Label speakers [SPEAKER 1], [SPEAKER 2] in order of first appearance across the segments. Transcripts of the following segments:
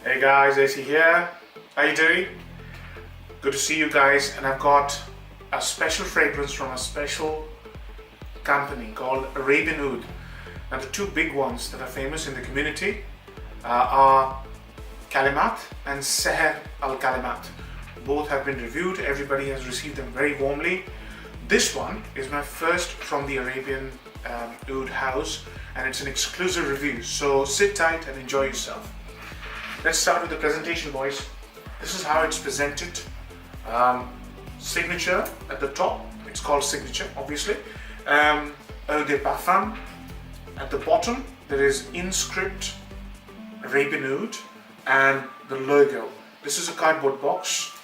[SPEAKER 1] Hey guys, AC here. How you doing? Good to see you guys, and I've got a special fragrance from a special company called Arabian Oud. Now the two big ones that are famous in the community are Kalimat and Seher Al Kalimat. Both have been reviewed, everybody has received them very warmly. This one is my first from the Arabian Oud house, and it's an exclusive review, so sit tight and enjoy yourself. Let's start with the presentation, boys. This is how it's presented. Signature at the top, it's called signature obviously. Eau de parfum. At the bottom there is inscript Arabian Oud and the logo. This is a cardboard box.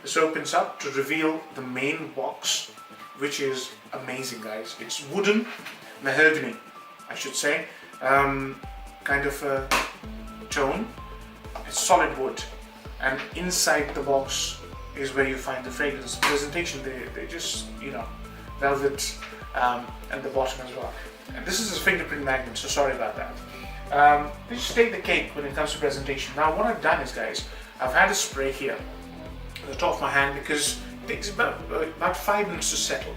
[SPEAKER 1] This opens up to reveal the main box, which is amazing, guys. It's wooden mahogany, I should say, kind of a tone. It's solid wood, and inside the box is where you find the fragrance. Presentation, they just, velvet at the bottom as well. And this is a fingerprint magnet, so sorry about that. They just take the cake when it comes to presentation. Now what I've done is, guys, I've had a spray here at the top of my hand because it takes about 5 minutes to settle.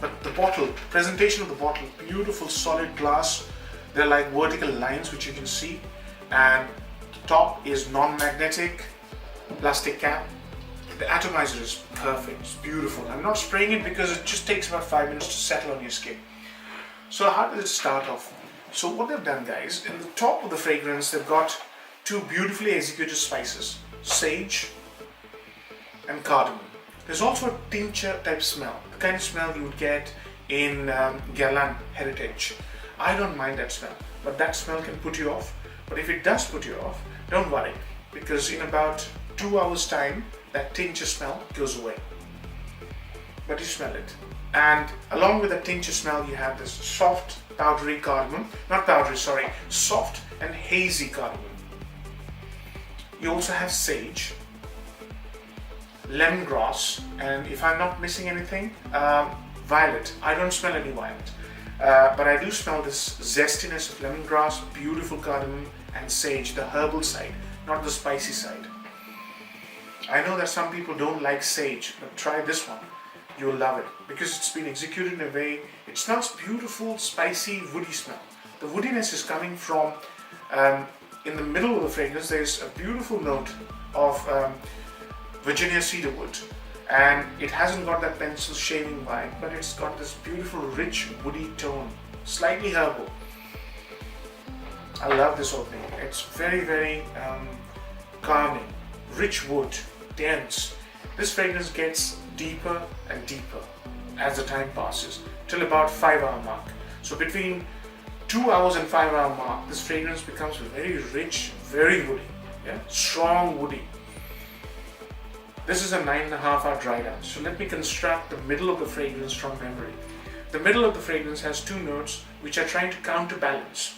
[SPEAKER 1] But the bottle, presentation of the bottle, beautiful solid glass. They're like vertical lines which you can see, and the top is non-magnetic plastic cap. The atomizer is perfect, it's beautiful. I'm not spraying it because it just takes about 5 minutes to settle on your skin. So how does it start off? So what they've done, guys, in the top of the fragrance they've got two beautifully executed spices, sage and cardamom. There's also a tincture type smell, the kind of smell you would get in Guerlain Heritage. I don't mind that smell, but that smell can put you off. But if it does put you off, don't worry, because in about 2 hours time that tincture smell goes away. But you smell it, and along with the tincture smell you have this soft powdery cardamom, soft and hazy cardamom. You also have sage, lemongrass, and if I'm not missing anything, violet. I don't smell any violet, but I do smell this zestiness of lemongrass, beautiful cardamom and sage, the herbal side, not the spicy side. I know that some people don't like sage, but try this one. You'll love it because it's been executed in a way, it smells beautiful, spicy, woody smell. The woodiness is coming from, in the middle of the fragrance there's a beautiful note of Virginia cedarwood, and it hasn't got that pencil shaving vibe, but it's got this beautiful rich woody tone, slightly herbal. I love this opening. It's very calming, rich wood, dense. This fragrance gets deeper and deeper as the time passes till about 5-hour mark. So between 2 hours and 5-hour mark, this fragrance becomes very rich, very woody, strong woody. This is a 9.5-hour dry down. So let me construct the middle of the fragrance from memory. The middle of the fragrance has two notes which are trying to counterbalance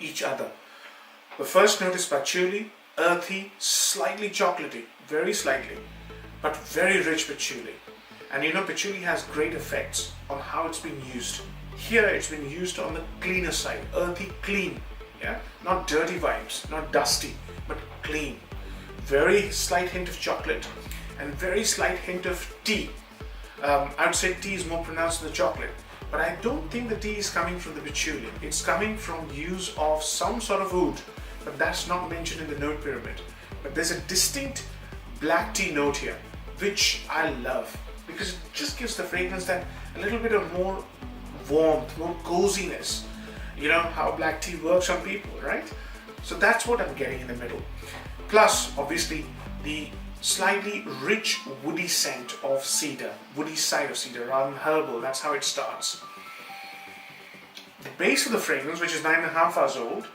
[SPEAKER 1] each other. The first note is patchouli, earthy, slightly chocolatey, very slightly, but very rich patchouli. And patchouli has great effects on how it's been used. Here it's been used on the cleaner side, earthy, clean, not dirty vibes, not dusty, but clean. Very slight hint of chocolate and very slight hint of tea. I would say tea is more pronounced than the chocolate, but I don't think the tea is coming from the patchouli. It's coming from use of some sort of oud, but that's not mentioned in the note pyramid. But there's a distinct black tea note here, which I love because it just gives the fragrance that a little bit of more warmth, more coziness. You know how black tea works on people, right? So that's what I'm getting in the middle. Plus, obviously, the slightly rich woody scent of cedar, woody side of cedar rather than herbal. That's how it starts. The base of the fragrance, which is 9.5 hours old,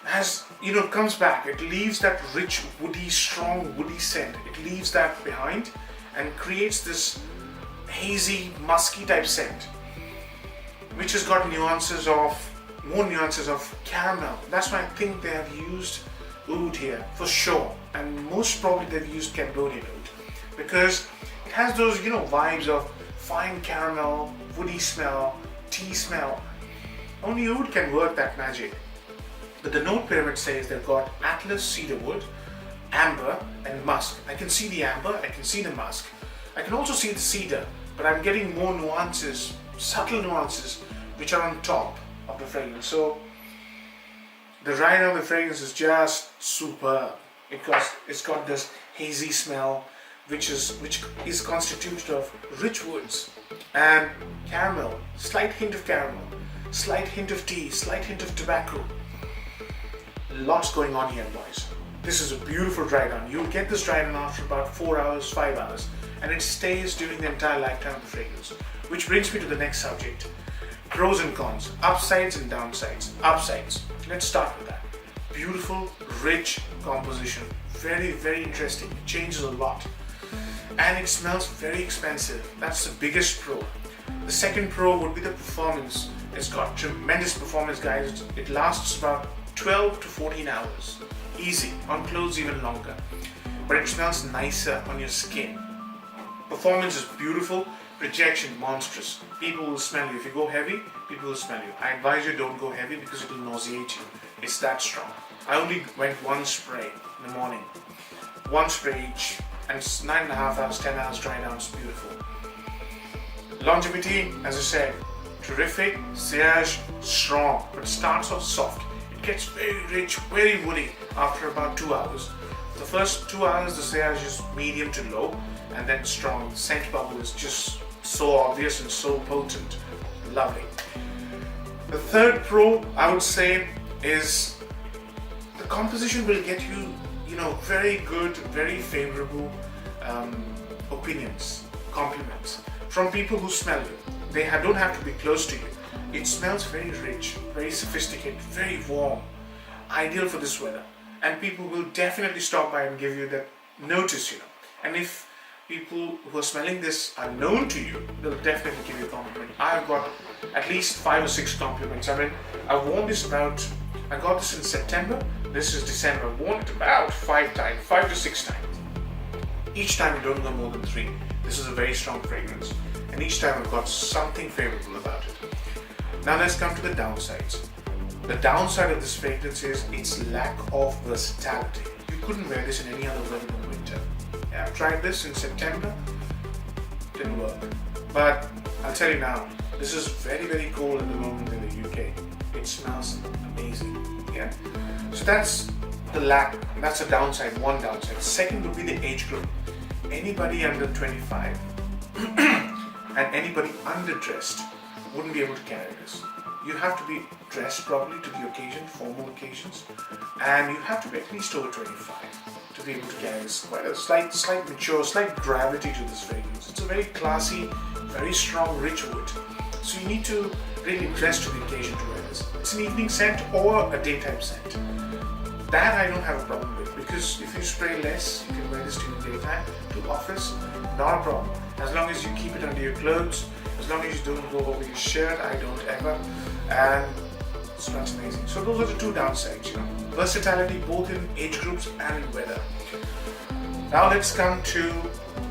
[SPEAKER 1] has, comes back. It leaves that rich, woody, strong, woody scent. It leaves that behind and creates this hazy, musky type scent, which has got more nuances of caramel. That's why I think they have used oud here for sure, and most probably they've used Cambodian oud because it has those vibes of fine caramel, woody smell, tea smell. Only oud can work that magic. But the note pyramid says they've got atlas, cedarwood, amber, and musk. I can see the amber, I can see the musk, I can also see the cedar, but I'm getting more nuances, subtle nuances, which are on top of the fragrance. So the ride of the fragrance is just superb because it's got this hazy smell, which is constituted of rich woods and caramel, slight hint of caramel, slight hint of tea, slight hint of tobacco. Lots going on here, boys. This is a beautiful dry down. You'll get this dry down after about 4 hours, 5 hours, and it stays during the entire lifetime of the fragrance. Which brings me to the next subject. Pros and cons, upsides and downsides. Upsides, let's start with that. Beautiful, rich composition. Very, very interesting. It changes a lot. And it smells very expensive. That's the biggest pro. The second pro would be the performance. It's got tremendous performance, guys. It lasts about 12 to 14 hours. Easy, on clothes even longer. But it smells nicer on your skin. Performance is beautiful, rejection monstrous. People will smell you. If you go heavy, people will smell you. I advise you don't go heavy because it will nauseate you. It's that strong. I only went one spray in the morning. One spray each. And it's 9.5 hours, 10 hours dry down. It's beautiful. Longevity, as I said, terrific. Sillage, strong. But it starts off soft. It gets very rich, very woody after about 2 hours. The first 2 hours, the sillage is medium to low, and then strong. The scent bubble is just so obvious and so potent. Lovely. The third pro, I would say, is the composition will get you, very good, very favorable opinions, compliments from people who smell you. They don't have to be close to you. It smells very rich, very sophisticated, very warm, ideal for this weather. And people will definitely stop by and give you that notice, And if people who are smelling this are known to you, they'll definitely give you a compliment. I've got at least 5 or 6 compliments. I've worn this I got this in September, this is December. I've worn it about 5 to 6 times. Each time I don't go more than 3. This is a very strong fragrance. And each time I've got something favorable about it. Now let's come to the downsides. The downside of this fragrance is its lack of versatility. You couldn't wear this in any other weather than winter. Yeah, I've tried this in September, didn't work. But I'll tell you now, this is very, very cold at the moment in the UK. It smells amazing. Yeah. So that's a downside, one downside. Second would be the age group. Anybody under 25 and anybody underdressed wouldn't be able to carry this. You have to be dressed properly to the occasion, formal occasions, and you have to be at least over 25 to be able to carry this. Quite a slight mature, slight gravity to this fragrance. It's a very classy, very strong, rich wood. So you need to really dress to the occasion to wear this. It's an evening scent or a daytime scent. That I don't have a problem with, because if you spray less, you can wear this to the daytime, to office, not a problem. As long as you keep it under your clothes, as long as you don't go over your shirt, I don't ever, and it smells amazing. So those are the 2 downsides, Versatility both in age groups and in weather. Now let's come to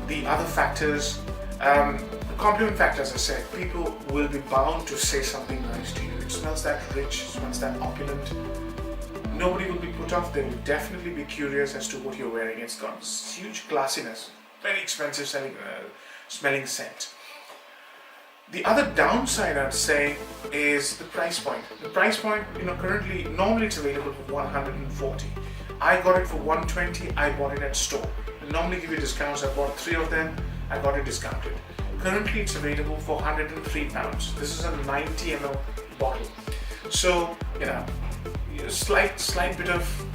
[SPEAKER 1] the other factors. The compliment factor, as I said, people will be bound to say something nice to you. It smells that rich, it smells that opulent. Nobody will be put off. They will definitely be curious as to what you're wearing. It's got this huge classiness, very expensive smelling scent. The other downside, I'd say, is the price point. The price point, currently, normally it's available for 140. I got it for 120. I bought it at store. They normally give you discounts. I bought 3 of them. I got it discounted. Currently, it's available for 103 pounds. This is a 90 ml bottle. So, slight bit of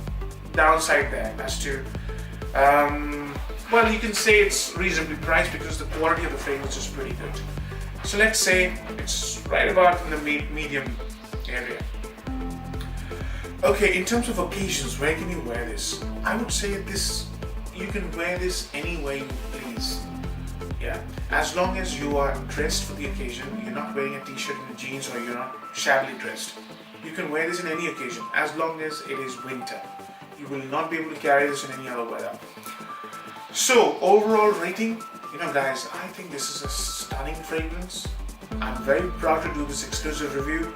[SPEAKER 1] downside there as to, you can say it's reasonably priced because the quality of the fragrance is pretty good. So let's say it's right about in the medium area. Okay, in terms of occasions, where can you wear this? I would say you can wear this any way you please. Yeah, as long as you are dressed for the occasion, you're not wearing a t-shirt and jeans, or you're not shabbily dressed. You can wear this in any occasion, as long as it is winter. You will not be able to carry this in any other weather. So, overall rating, guys, I think this is a stunning fragrance. I'm very proud to do this exclusive review.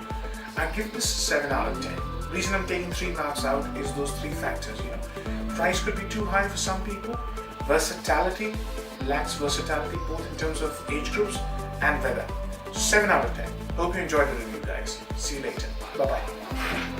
[SPEAKER 1] I give this a 7 out of 10. Reason I'm taking 3 marks out is those 3 factors, Price could be too high for some people. Versatility, lacks versatility both in terms of age groups and weather. 7 out of 10. Hope you enjoyed the review, guys. See you later. Bye-bye.